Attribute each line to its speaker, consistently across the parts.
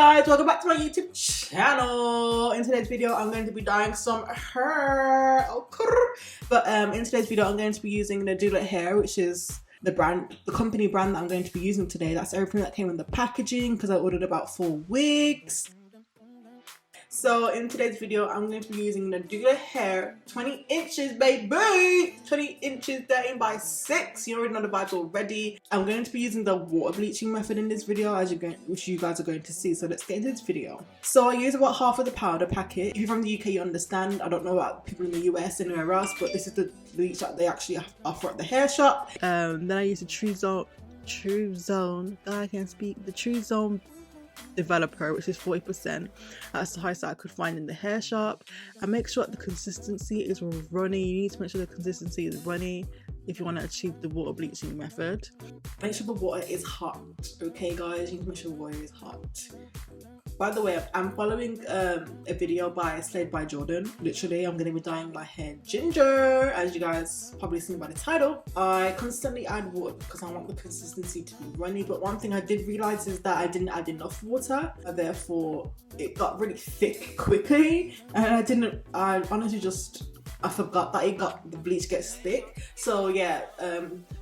Speaker 1: guys, welcome back to my YouTube channel. In today's video I'm going to be dyeing some hair, but in today's video I'm going to be using Nadula hair, which is the company brand that I'm going to be using today. That's everything that came in the packaging because I ordered about 4 wigs. So in today's video I'm going to be using Nadula hair, 20 inches baby, 20 inches 13 by 6. You already know the vibes already. I'm going to be using the water bleaching method in this video, which you guys are going to see. So let's get into this video. So I use about half of the powder packet. If you're from the UK you understand. I don't know about people in the US and anywhere else, but this is the bleach that they actually offer at the hair shop. Then I use the True Zone developer, which is 40%. That's the highest that I could find in the hair shop. And make sure that the consistency is runny. You need to make sure the consistency is runny if you want to achieve the water bleaching method. Make sure the water is hot, okay guys? You need to make sure the water is hot. By the way, I'm following a video by Slayed by Jordan. Literally, I'm going to be dyeing my hair ginger, as you guys probably seen by the title. I constantly add water because I want the consistency to be runny, but one thing I did realize is that I didn't add enough water, and therefore it got really thick quickly, and I honestly I forgot that the bleach gets thick. So yeah,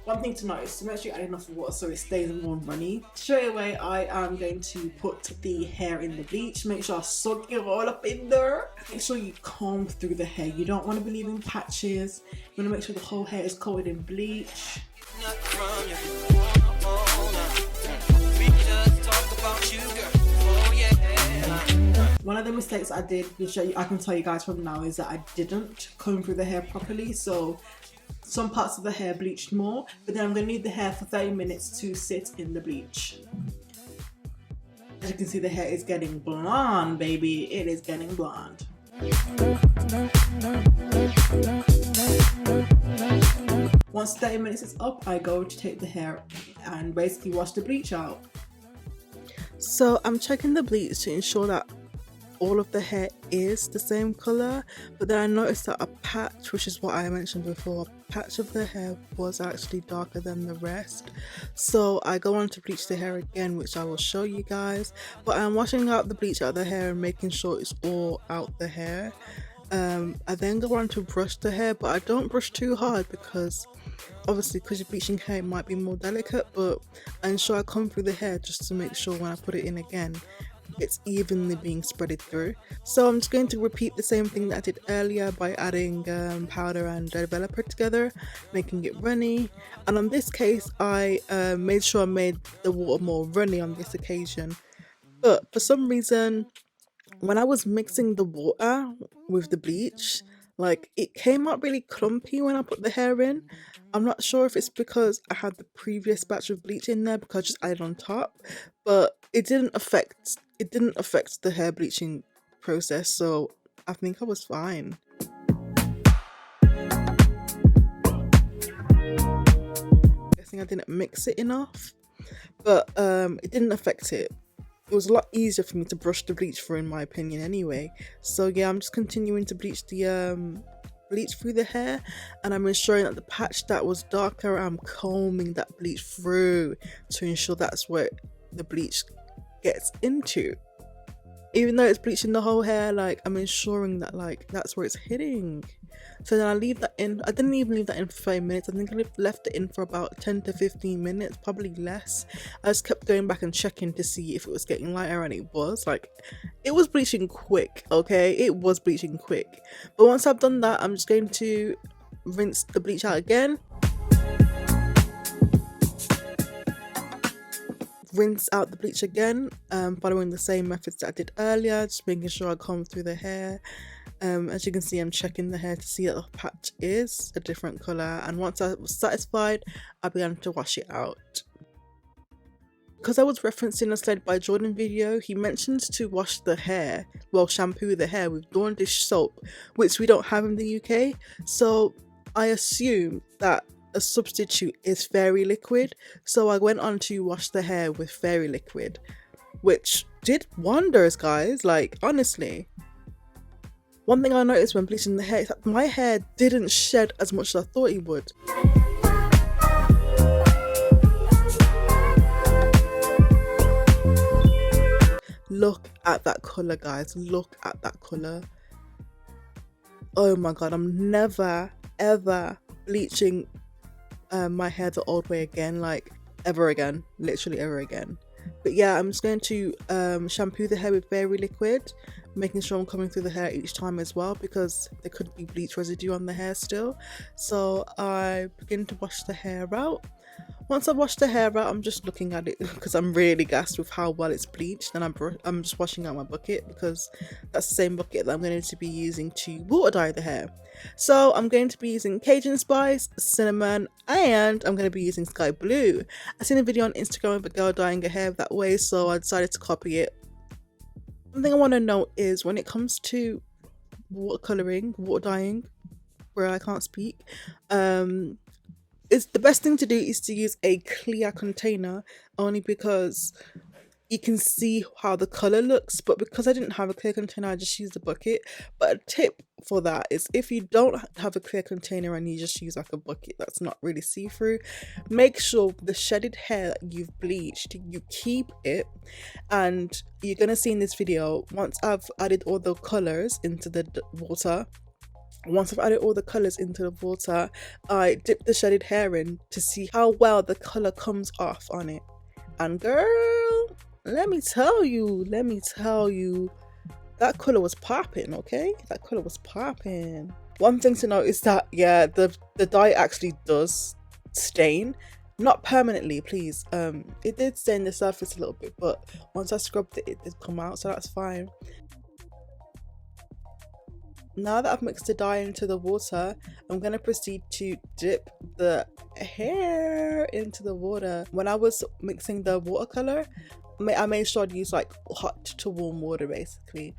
Speaker 1: one thing to note is to make sure you add enough water so it stays more runny. Straight away, I am going to put the hair in the bleach. Make sure I soak it all up in there. Make sure you comb through the hair. You don't want to be leaving patches. You want to make sure the whole hair is coated in bleach. One of the mistakes I did, which I can tell you guys from now, is that I didn't comb through the hair properly. So some parts of the hair bleached more, but then I'm going to need the hair for 30 minutes to sit in the bleach. As you can see, the hair is getting blonde, baby. It is getting blonde. Once 30 minutes is up, I go to take the hair and basically wash the bleach out. So I'm checking the bleach to ensure that all of the hair is the same color, but then I noticed that a patch, which is what I mentioned before, a patch of the hair was actually darker than the rest. So I go on to bleach the hair again, which I will show you guys, but I'm washing out the bleach out of the hair and making sure it's all out the hair. I then go on to brush the hair, but I don't brush too hard because obviously because you're bleaching hair it might be more delicate, but I ensure I comb through the hair just to make sure when I put it in again it's evenly being spreaded through. So I'm just going to repeat the same thing that I did earlier by adding powder and developer together, making it runny. And on this case I made sure I made the water more runny on this occasion, but for some reason when I was mixing the water with the bleach, like it came out really clumpy when I put the hair in. I'm not sure if it's because I had the previous batch of bleach in there because I just added on top, but it didn't affect the hair bleaching process, so I think I was fine. I think I didn't mix it enough, but it didn't affect it. It was a lot easier for me to brush the bleach through in my opinion anyway. So yeah, I'm just continuing to bleach the bleach through the hair, and I'm ensuring that the patch that was darker, I'm combing that bleach through to ensure that's where the bleach gets into. Even though it's bleaching the whole hair, like I'm ensuring that like that's where it's hitting. So then I leave that in. I didn't even leave that in for 5 minutes. I think I left it in for about 10 to 15 minutes, probably less. I just kept going back and checking to see if it was getting lighter, and it was bleaching quick, okay? It was bleaching quick. But once I've done that, I'm just going to rinse the bleach out again. Rinse out the bleach again, following the same methods that I did earlier, just making sure I comb through the hair. As you can see, I'm checking the hair to see that the patch is a different colour, and once I was satisfied, I began to wash it out. Because I was referencing a Slayed by Jordan video, he mentions to wash the hair, well shampoo the hair with Dawn dish soap, which we don't have in the UK, so I assume that a substitute is fairy liquid, so I went on to wash the hair with fairy liquid, which did wonders guys, like honestly. One thing I noticed when bleaching the hair is that my hair didn't shed as much as I thought it would. look at that color, guys. Look at that color. Oh my god, I'm never ever bleaching my hair the old way again, like ever again, literally ever again. But yeah, I'm just going to shampoo the hair with Fairy liquid, making sure I'm coming through the hair each time as well, because there could be bleach residue on the hair still. So I begin to wash the hair out. Once I've washed the hair out, I'm just looking at it because I'm really gassed with how well it's bleached, and I'm just washing out my bucket because that's the same bucket that I'm going to be using to water dye the hair. So I'm going to be using Cajun spice, cinnamon, and I'm going to be using sky blue. I seen a video on Instagram of a girl dyeing her hair that way, so I decided to copy it. One thing I want to note is when it comes to watercoloring, water dyeing, where I can't speak, it's the best thing to do is to use a clear container, only because you can see how the color looks. But because I didn't have a clear container, I just used a bucket. But a tip for that is, if you don't have a clear container and you just use like a bucket that's not really see-through, make sure the shedded hair that you've bleached, you keep it. And you're gonna see in this video, once I've added all the colors into the water, I dip the shedded hair in to see how well the color comes off on it. And girl, let me tell you, that color was popping, okay? That color was popping. One thing to note is that, yeah, the dye actually does stain. Not permanently, please. It did stain the surface a little bit, but once I scrubbed it, it did come out, so that's fine. Now that I've mixed the dye into the water, I'm going to proceed to dip the hair into the water. When I was mixing the watercolor, I made sure I'd use like hot to warm water basically.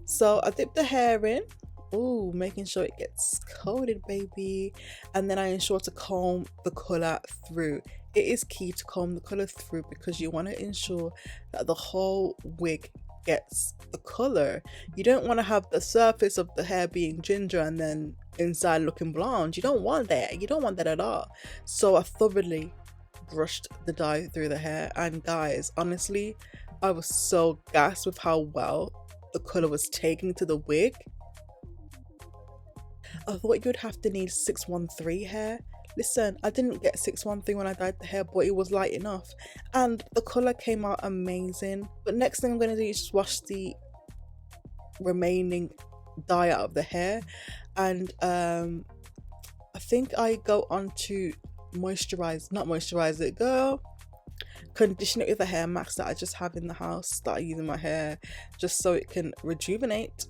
Speaker 1: So I dip the hair in, making sure it gets coated, baby. And then I ensure to comb the color through. It is key to comb the color through because you want to ensure that the whole wig gets the color. You don't want to have the surface of the hair being ginger and then inside looking blonde. You don't want that. You don't want that at all. So I thoroughly brushed the dye through the hair, and guys, honestly, I was so gassed with how well the color was taking to the wig. I thought you would have to need 613 hair. Listen, I didn't get 613 when I dyed the hair, but it was light enough and the colour came out amazing. But next thing I'm going to do is just wash the remaining dye out of the hair, and I think I go on to condition it with a hair mask that I just have in the house that I use in my hair just so it can rejuvenate.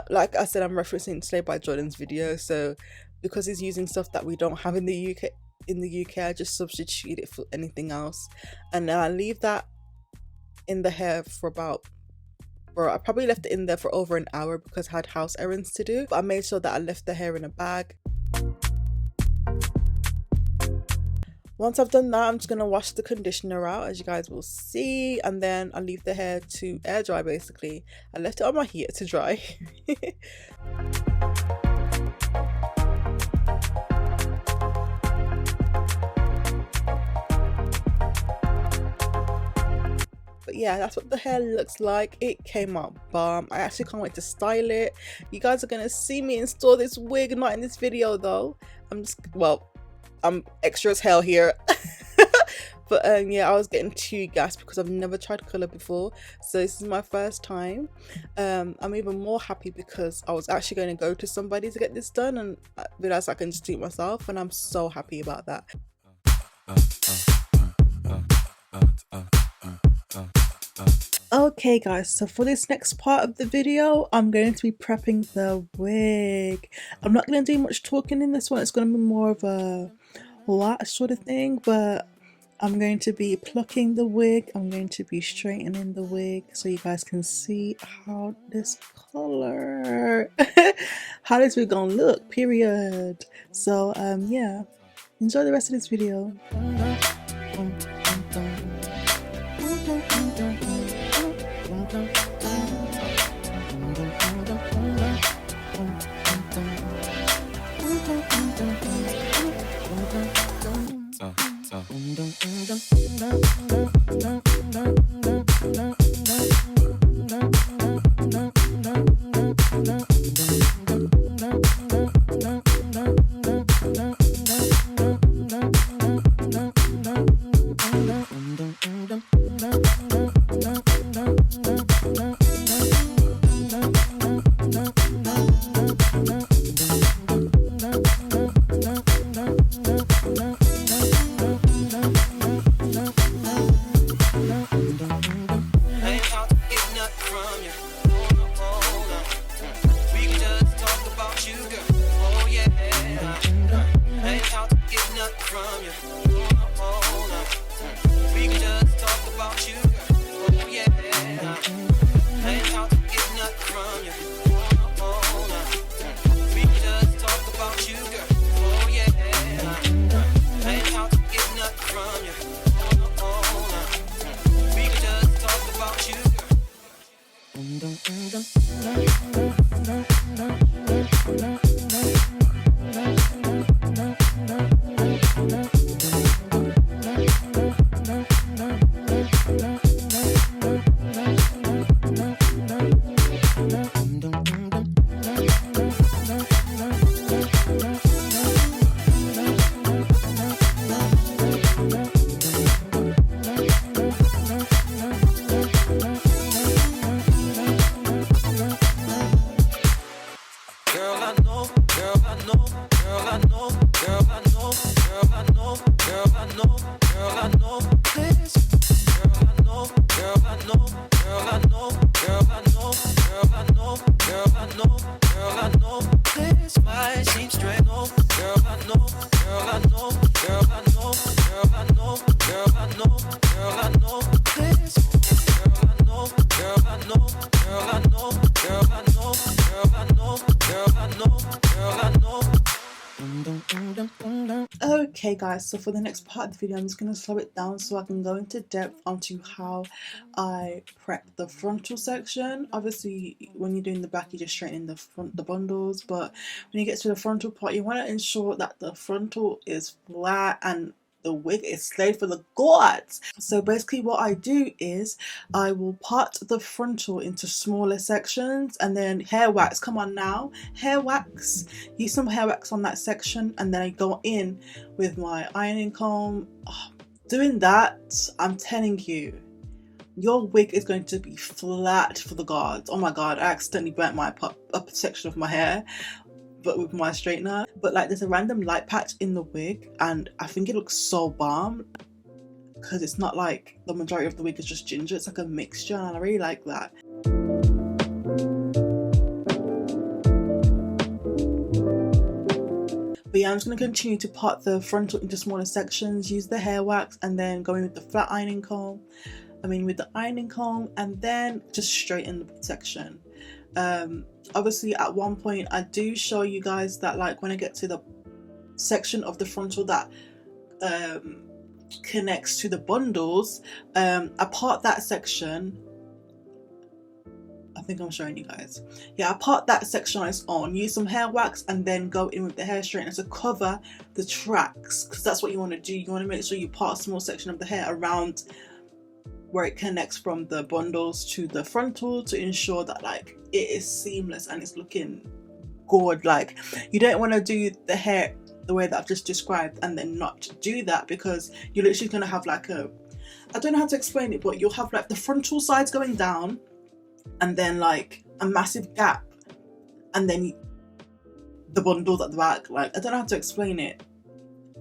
Speaker 1: Like I said, I'm referencing Slay by Jordan's video, so because he's using stuff that we don't have in the UK, I just substitute it for anything else, and I leave that in the hair for I probably left it in there for over an hour because I had house errands to do, but I made sure that I left the hair in a bag. Once I've done that, I'm just going to wash the conditioner out, as you guys will see, and then I leave the hair to air dry basically. I left it on my heater to dry. But yeah, that's what the hair looks like. It came out bomb. I actually can't wait to style it. You guys are going to see me install this wig, not in this video though. I'm extra as hell here. But yeah, I was getting too gassed because I've never tried colour before, so this is my first time. I'm even more happy because I was actually going to go to somebody to get this done, and I realised I can just do it myself, and I'm so happy about that. Okay guys, so for this next part of the video, I'm going to be prepping the wig. I'm not going to do much talking in this one. It's going to be more of a what sort of thing, but I'm going to be plucking the wig. I'm going to be straightening the wig so you guys can see how this color, how this wig gonna look, period. So yeah, enjoy the rest of this video. Okay guys, so for the next part of the video I'm just going to slow it down so I can go into depth onto how I prep the frontal section. Obviously when you're doing the back you just straighten the bundles, but when you get to the frontal part you want to ensure that the frontal is flat and the wig is slayed for the gods. So basically what I do is I will part the frontal into smaller sections and then hair wax. Come on now, hair wax. Use some hair wax on that section and then I go in with my ironing comb. Oh, doing that, I'm telling you, your wig is going to be flat for the gods. Oh my god, I accidentally burnt my upper section of my hair but with my straightener, but like there's a random light patch in the wig and I think it looks so bomb because it's not like the majority of the wig is just ginger, it's like a mixture and I really like that. But yeah, I'm just going to continue to part the frontal into smaller sections, use the hair wax and then go in with the flat ironing comb, with the ironing comb and then just straighten the section. Obviously at one point I do show you guys that like when I get to the section of the frontal that connects to the bundles, I part that section. I think I'm showing you guys. Yeah, I part that section on its own, use some hair wax and then go in with the hair straightener to cover the tracks, because that's what you want to do. You want to make sure you part a small section of the hair around where it connects from the bundles to the frontal to ensure that like it is seamless and it's looking good. Like you don't want to do the hair the way that I've just described and then not do that, because you're literally going to have like a, I don't know how to explain it, but you'll have like the frontal sides going down and then like a massive gap and then the bundles at the back. Like I don't know how to explain it.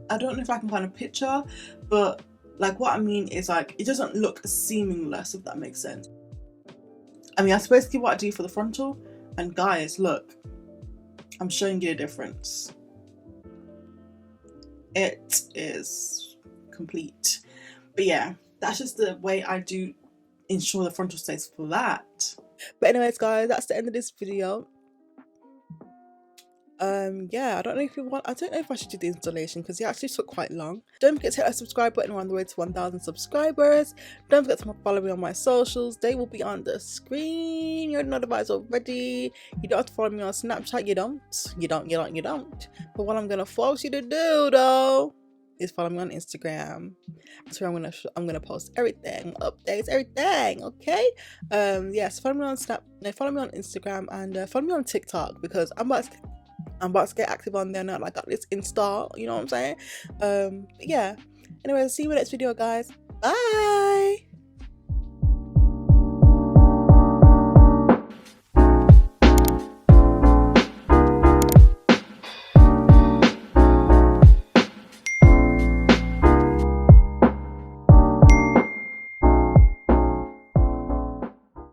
Speaker 1: I don't know if I can find a picture, but like what I mean is like it doesn't look seamless, if that makes sense. That's basically what I do for the frontal, and guys look, I'm showing you a difference. It is complete. But yeah, that's just the way I do ensure the frontal stays flat. But anyways guys, that's the end of this video. Yeah, I don't know if I should do the installation because it actually took quite long. Don't forget to hit that subscribe button. We're on the way to 1,000 subscribers. Don't forget to follow me on my socials. They will be on the screen. You're notified already. You don't have to follow me on Snapchat. You don't. But what I'm gonna force you to do though is follow me on Instagram. That's where I'm gonna post everything, updates, everything. Okay. So follow me on follow me on Instagram and follow me on TikTok because I'm about to get active on there now. Like, I got this Insta, you know what I'm saying? Yeah. Anyway, see you in the next video, guys. Bye.